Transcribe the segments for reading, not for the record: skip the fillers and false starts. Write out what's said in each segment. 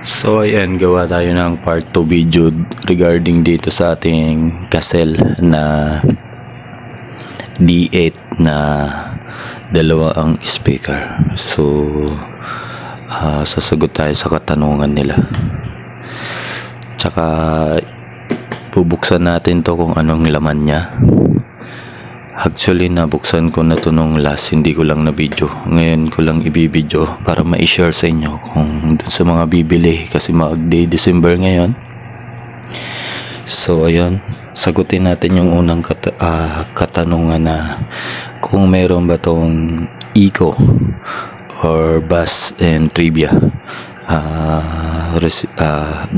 So ayan, gawa tayo ng part 2 video regarding dito sa ating Casell na D8 na dalawa ang speaker. So sasagot tayo sa katanungan nila. Tsaka bubuksan natin to kung anong laman niya. Actually, nabuksan ko na to nung last, hindi ko lang na video. Ngayon ko lang ibibideo para ma-share sa inyo kung dun sa mga bibili kasi mag-day December ngayon. So, ayun. Sagutin natin yung unang katanungan na kung mayroon ba tong eco or bass and trivia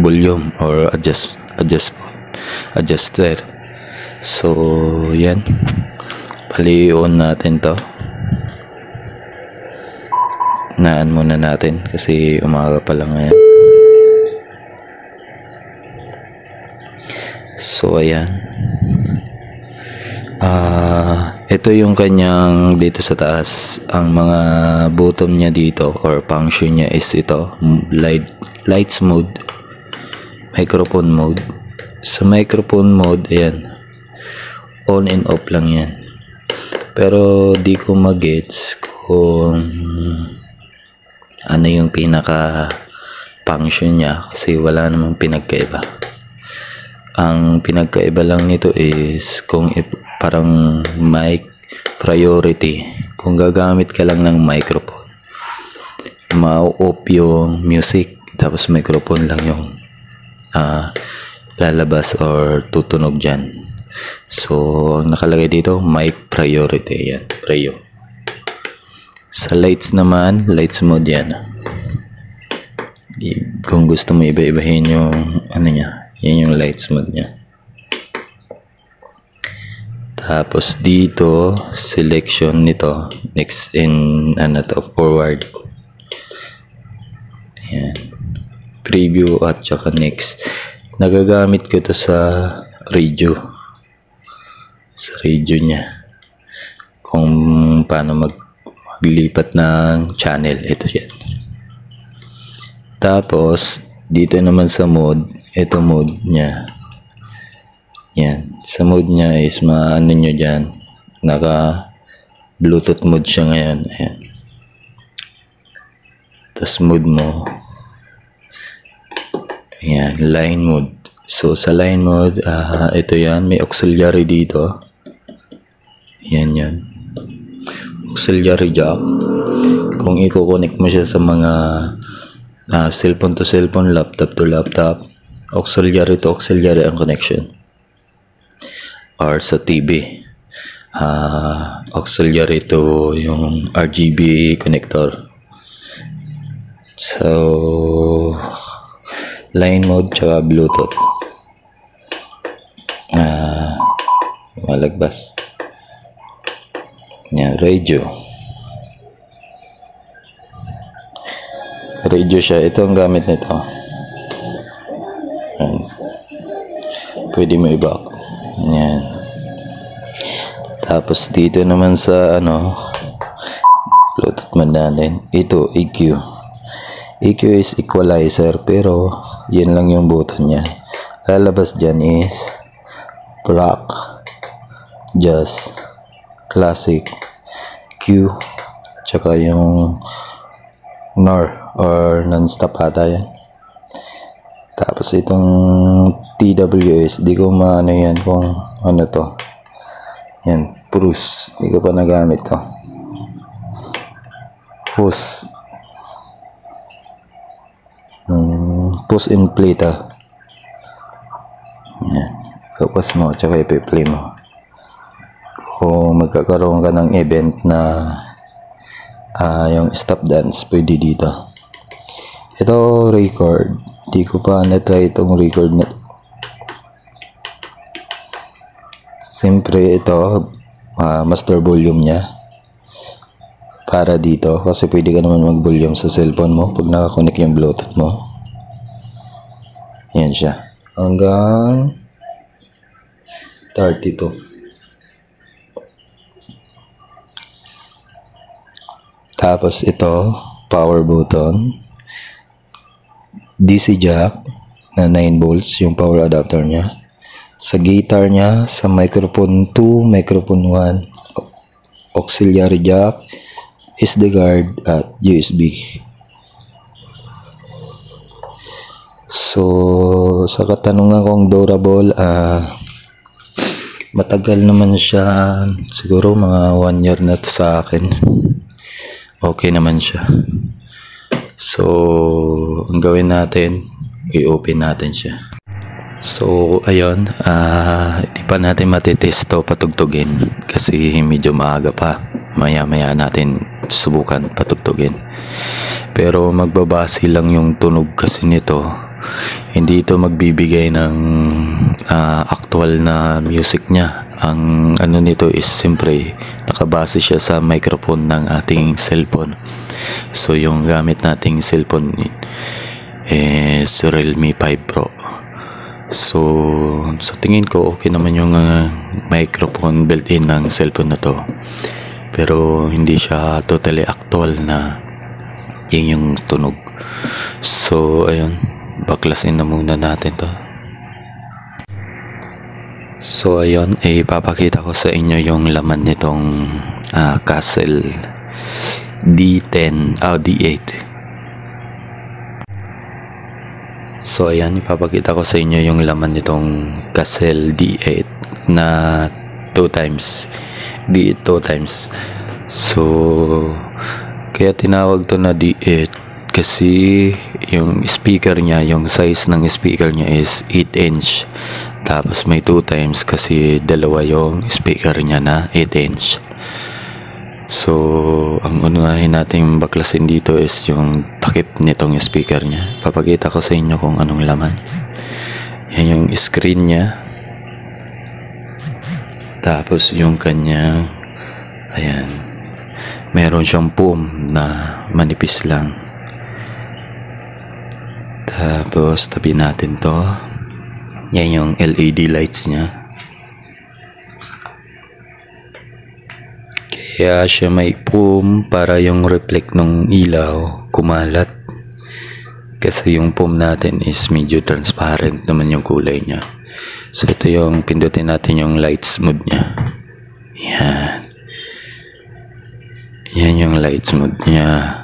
volume or adjuster. So, yan. Pali-on natin to. Naan muna natin kasi umaga pa lang ngayon. So, ayan. Ito yung kanyang dito sa taas. Ang mga button niya dito or function niya is ito. Lights mode. Microphone mode. Sa microphone mode, ayan. On and off lang yan. Pero di ko magets kung ano yung pinaka function niya kasi wala namang pinagkaiba. Ang pinagkaiba lang nito is kung parang mic priority. Kung gagamit ka lang ng microphone, ma-off yung music tapos microphone lang yung lalabas or tutunog dyan. So, nakalagay dito, mic priority. Yan, prio. Sa lights naman, lights mode yan. Kung gusto mo iba-ibahin yung ano niya, yan yung lights mode niya. Tapos dito, selection nito, next in forward. Yan. Preview at saka next. Nagagamit ko to sa radio. Sa radio niya kung paano maglipat ng channel, ito yan. Tapos dito naman sa mode, ito mode niya yan. Sa mode niya is maano nyo dyan, naka bluetooth mode siya ngayon. Ayan. Tapos mode mo, ayan, line mode. So sa line mode, ito yan, may auxiliary dito. Yan. Auxiliary jack. Kung i-connect mo siya sa mga cellphone to cellphone, laptop to laptop, auxiliary to auxiliary ang connection. Or sa TV, auxiliary to yung RGB connector. So, line mode tsaka Bluetooth. Malagbas. Yan, radio. Radio siya. Ito ang gamit nito. Yan. Pwede mo i-back. Yan. Tapos dito naman sa Bluetooth man natin. Ito, EQ. EQ is equalizer pero yun lang yung button niya. Lalabas dyan is rock, jazz, classic, Q, tsaka yung NOR or non-stop ata yan. Tapos itong TWS, di ko maano yan kung ano to. Yan, Purus, di ko pa nagamit to. Push and play ta. Yan, focus mo tsaka i-play mo. Kung magkakaroon ka ng event na yung stop dance, pwede dito. Ito record, di ko pa na-try itong record na. Siyempre ito master volume niya para dito kasi pwede ka naman mag volume sa cellphone mo pag nakakonect yung Bluetooth mo. Yan siya hanggang 32. Tapos ito power button, DC jack na 9 volts yung power adapter niya. Sa guitar niya, sa microphone 2, microphone 1, auxiliary jack, SD card at USB. So sa katanungan kong durable, matagal naman siya, siguro mga 1 year na to sa akin. Okay naman siya. So ang gawin natin, i-open natin siya. So ayun, hindi pa natin matitest to patugtugin kasi medyo maaga pa. Maya natin subukan patugtugin. Pero magbabase lang yung tunog kasi nito. Hindi ito magbibigay ng actual na music niya. Ang ano nito is siyempre nakabase siya sa microphone ng ating cellphone. So yung gamit nating cellphone is Realme 5 Pro. So sa tingin ko okay naman yung microphone built-in ng cellphone na to. Pero hindi siya totally actual na yun yung tunog. So ayun, baklasin na muna natin to. So ayun, ipapakita ko sa inyo yung laman nitong Castle D10 D8. So ayan, ipapakita ko sa inyo yung laman nitong Castle D8 na 2 times. So kaya tinawag to na D8 kasi yung speaker niya, yung size ng speaker niya is 8 inch. Tapos may 2 times kasi dalawa yung speaker niya na 8 inch. So ang unahin natin baklasin dito is yung takip nitong speaker niya. Papakita ko sa inyo kung anong laman. Yan yung screen niya. Tapos yung kanyang, ayan, meron siyang foam na manipis lang. Tapos tabi natin to. Yan yung LED lights niya. Kaya siya may foam para yung reflect ng ilaw kumalat. Kasi yung foam natin is medyo transparent naman yung kulay niya. So ito yung pindutin natin yung lights mode niya. Yan. Yan yung lights mode niya.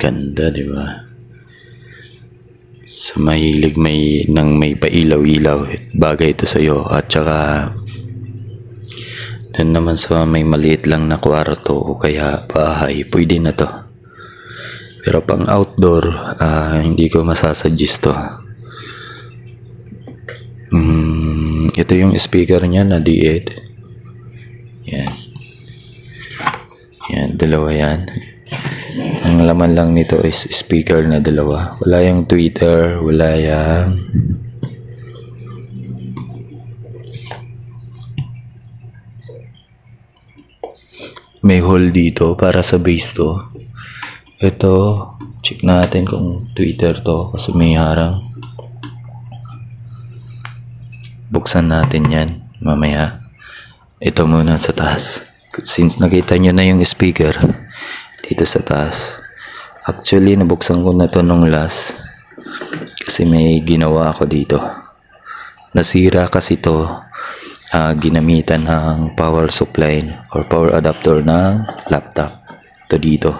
Ganda, di ba? Sa mahilig may pailaw-ilaw, bagay ito sa iyo. At saka doon naman sa may maliit lang na kwarto o kaya bahay, pwede na to. Pero pang outdoor, hindi ko masasuggest to. Ito yung speaker niya na D8. Yan. Yan, dalawa yan. Ang laman lang nito is speaker na dalawa. Wala yung tweeter, wala yung may hole dito para sa base to. Ito, check natin kung tweeter to kasi may harang. Buksan natin yan mamaya. Ito muna sa taas. Since nakita nyo na yung speaker dito sa taas. Actually, nabuksan ko na to nung last kasi may ginawa ako dito. Nasira kasi to, ginamitan ng power supply or power adapter ng laptop. Ito dito.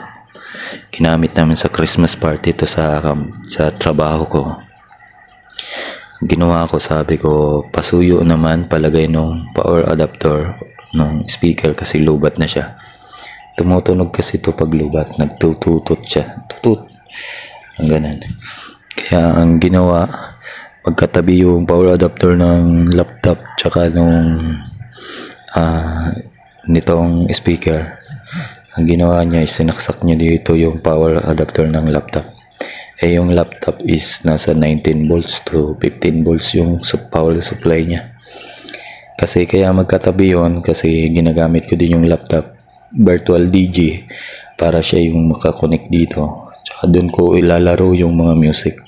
Ginamit namin sa Christmas party to sa trabaho ko. Ginawa ko, sabi ko, pasuyo naman palagay nung power adapter ng speaker kasi lubat na siya. Tumutunog kasi ito pag lubat, nagtututot siya. Tutut. Ang ganun. Kaya ang ginawa, magkatabi yung power adapter ng laptop tsaka nung nitong speaker. Ang ginawa niya is sinaksak niya dito yung power adapter ng laptop. Yung laptop is nasa 19 volts to 15 volts yung power supply niya. Kasi kaya magkatabi yun kasi ginagamit ko din yung laptop virtual DJ para siya yung makakonect dito. Tsaka doon ko ilalaro yung mga music.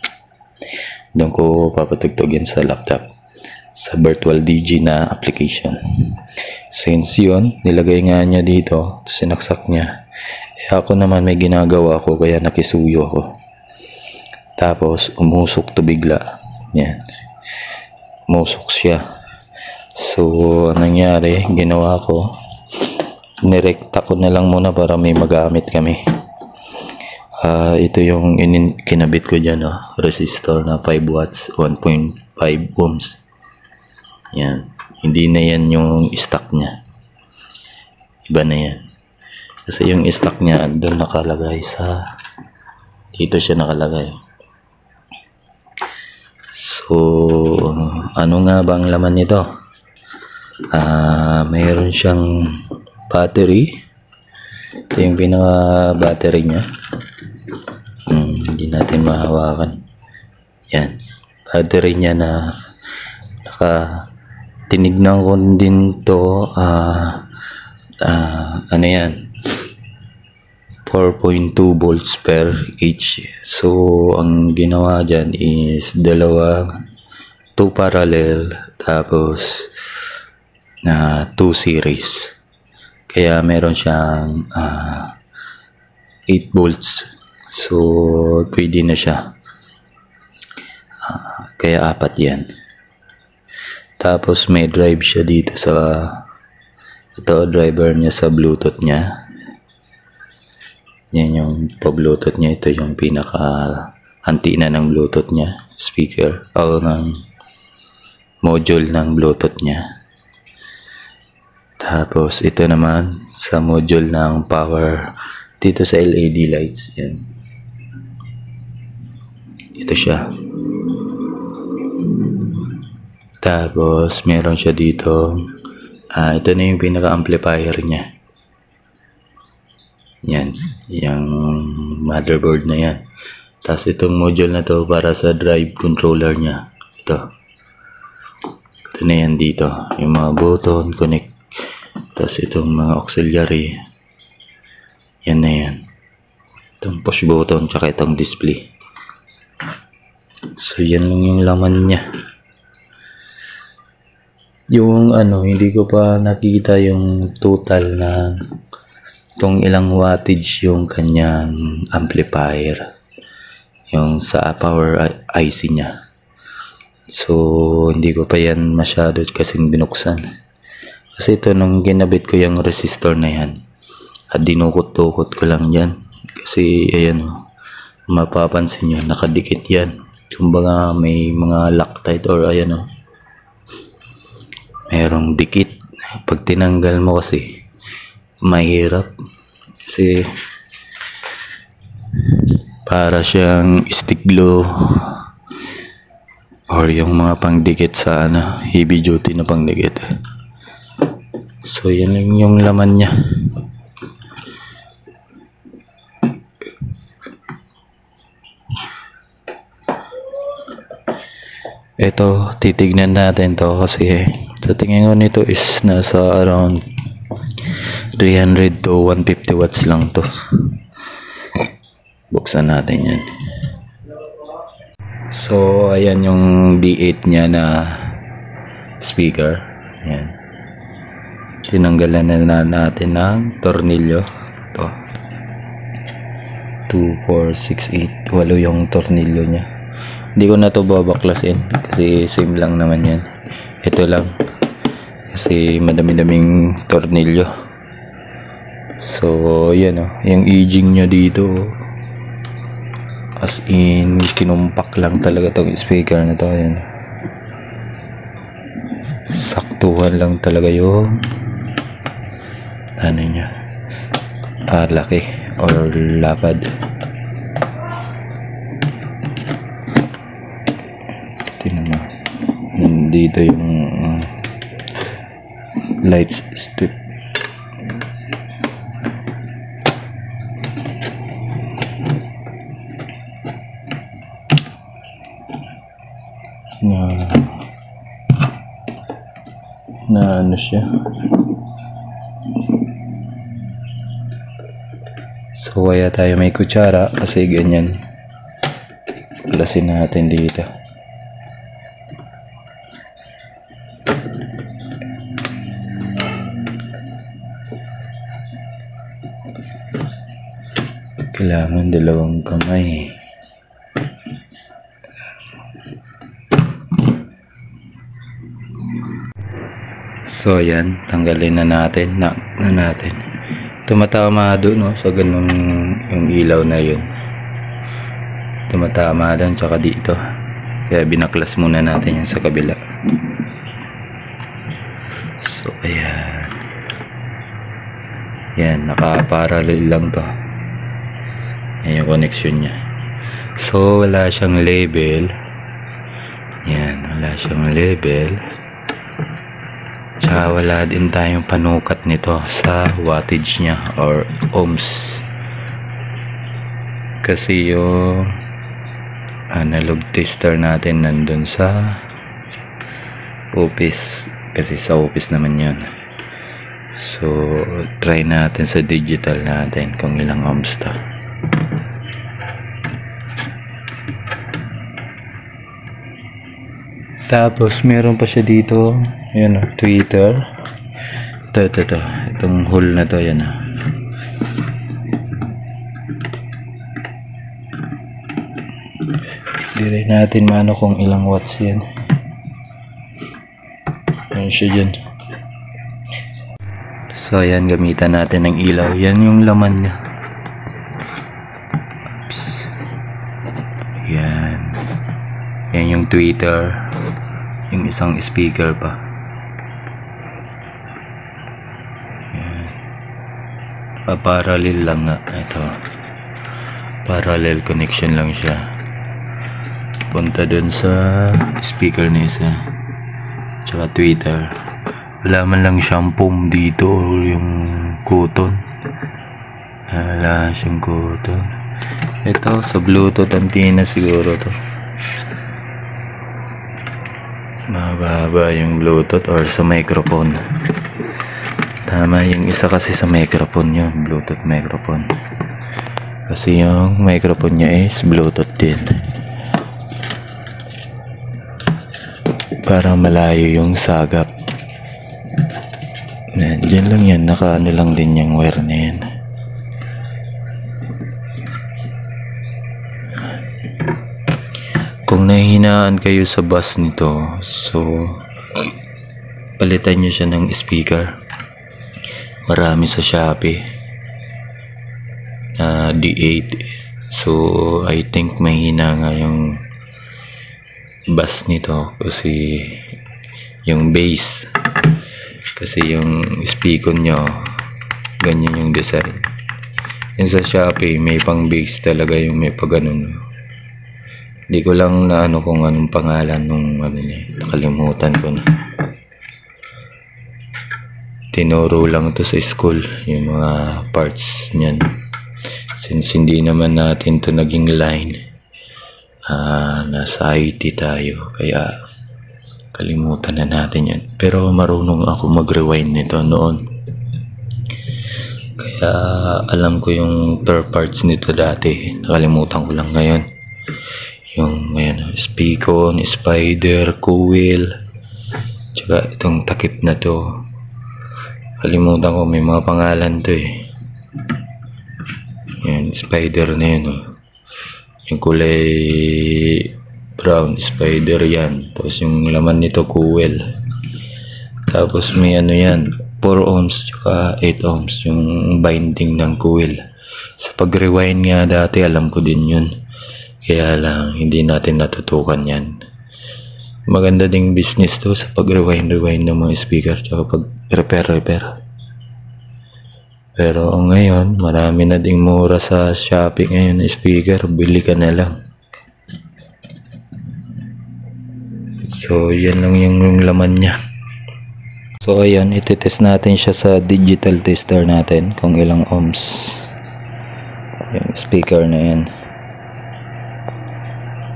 Doon ko papatugtugin sa laptop. sa virtual DG na application. Since yun, nilagay nga niya dito, sinaksak niya. Ako naman may ginagawa ko kaya nakisuyo ako. Tapos umusok to bigla. Yan. Umusok siya. So, anong nangyari, ginawa ko, nirekta ko na lang muna para may magamit kami. Ito yung kinabit ko dyan, resistor na 5 watts, 1.5 ohms. Yan. Hindi na yan yung stock niya. Iba na yan. Kasi yung stock niya, doon nakalagay sa, dito siya nakalagay. So, ano nga ba ang laman nito? Mayroon siyang battery. Ito yung pinaka battery niya. Hindi natin mahawakan. Yan. Battery niya na tinignan ko din to. Ano yan? 4.2 volts per H. So, ang ginawa dyan is 2 parallel tapos 2 series. Kaya meron siyang 8 volts. So, pwede na siya. Kaya 4 yan. Tapos may drive siya dito sa ito, driver niya sa Bluetooth niya. Yan yung pa-Bluetooth niya. Ito yung pinaka-antina ng Bluetooth niya. Speaker. O ng module ng Bluetooth niya. Tapos ito naman sa module ng power dito sa LED lights. Yan. Ito siya. Tapos meron siya dito. Ito na yung pinaka-amplifier niya. Yan. Yung motherboard na yan. Tapos itong module na to para sa drive controller niya. Ito. Ito na yan dito. Yung mga button, connect. Tapos itong mga auxiliary. Yan na yan. Itong push button tsaka itong display. So yan lang yung laman niya. Yung hindi ko pa nakita yung total na kung ilang wattage yung kanyang amplifier. Yung sa power IC niya. So hindi ko pa yan masyado kasing binuksan. Kasi ito nung ginabit ko yung resistor na yan. At dinukot-tukot ko lang yan. Kasi ayan mapapansin nyo nakadikit yan. Kumbaga may mga Loctite or ayan merong dikit. Pag tinanggal mo kasi mahirap. Kasi para siyang stick glue or yung mga pangdikit sa heavy duty na pangdikit. So yan lang yung laman niya. Ito, titignan natin to kasi sa tingin ko nito is nasa around 300 to 150 watts lang to. Buksan natin yan. So ayan yung D8 niya na speaker. Yan. Tinanggalan na natin ng tornilyo. Ito. 2, 4, 6, 8. 8 yung tornilyo niya. Hindi ko na to babaklasin kasi same lang naman yan. Ito lang kasi madami-daming tornilyo. So yan yung edging nya dito as in kinumpak lang talaga tong speaker na to. Yan. Saktuhan lang talaga yung niya laki or lapad. Dito yung lights strip. Na ano siya. So kaya tayo may kutsara kasi ganyan. Plasin natin dito. Kailangan dalawang kamay. So yan, tanggalin na natin tumatama doon, no? So ganun yung ilaw na yun, tumatama doon tsaka dito, kaya binaklas muna natin yung sa kabila. So ayan, yan, naka-parallel lang to. Yan yung connection nya. So wala siyang label, yan, wala siyang label. Tsaka wala din tayong panukat nito sa wattage nya or ohms, kasi yung analog tester natin nandun sa office, kasi sa office naman yun. So try natin sa digital natin kung ilang ohms to. Tapos meron pa siya dito, yan, Twitter. Ito, itong hole na to, yan. Hindi rin natin maano kung ilang watts yan. Yan siya dyan. So yan, gamitan natin ng ilaw. Yan yung laman niya. Oops. Yan. Yan yung Twitter. Yung isang speaker pa. Parallel lang nga ito, parallel connection lang siya, punta dun sa speaker na isa tsaka Twitter. Wala man lang siyang foam dito o yung cotton, wala siyang cotton. Ito sa Bluetooth antenna siguro to, mababa yung Bluetooth or sa microphone. Tama, yung isa kasi sa microphone yun, Bluetooth microphone. Kasi yung microphone niya is Bluetooth din. Para malayo yung sagap. Yan, dyan lang yan, nakaano lang din yung wire na yan. Kung nahihinaan kayo sa bus nito, so palitan nyo siya ng speaker. Marami sa Shopee na D8. So I think mahina nga yung bass nito kasi yung bass, kasi yung speaker nyo ganyan yung design. Yung sa Shopee may pang bass talaga, yung may pa ganun. Hindi ko lang na ano kung anong pangalan nung ano niya, nakalimutan ko na. Tinuro lang to sa school yung mga parts niyan, since hindi naman natin to naging line, nasa IT tayo kaya kalimutan na natin yan. Pero marunong ako mag-rewind nito noon, kaya alam ko yung per parts nito dati, nakalimutan ko lang ngayon. Yung ngayon, speaker, spider, coil, tsaka itong takip na to, kalimutan ko, may mga pangalan to eh. Yan, spider na yun, oh. Yung kulay brown, spider yan. Tapos yung laman nito, coil. Tapos may ano yan, 4 ohms tsaka 8 ohms yung binding ng coil. Sa pag-rewind nga dati, alam ko din yun. Kaya lang, hindi natin natutukan yan. Maganda ding business to sa pag-rewind ng mga speaker tsaka pag-repair. Pero ngayon, marami na ding mura sa Shopee ngayon na speaker, bili ka na lang. So yan lang yung laman niya. So ayan, ititest natin siya sa digital tester natin kung ilang ohms yung speaker na yan.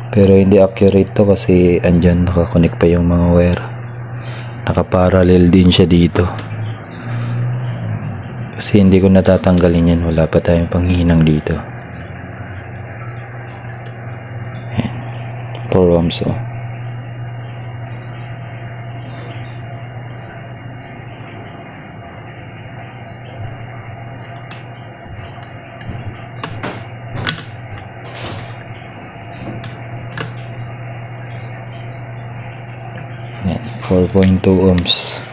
Pero hindi accurate to kasi andyan nakakonect pa yung mga wire, nakaparallel din siya dito. Kasi hindi ko natatanggalin yan, wala pa tayong panghinang dito. 4 ohms oh. Yan, 4.2 ohms.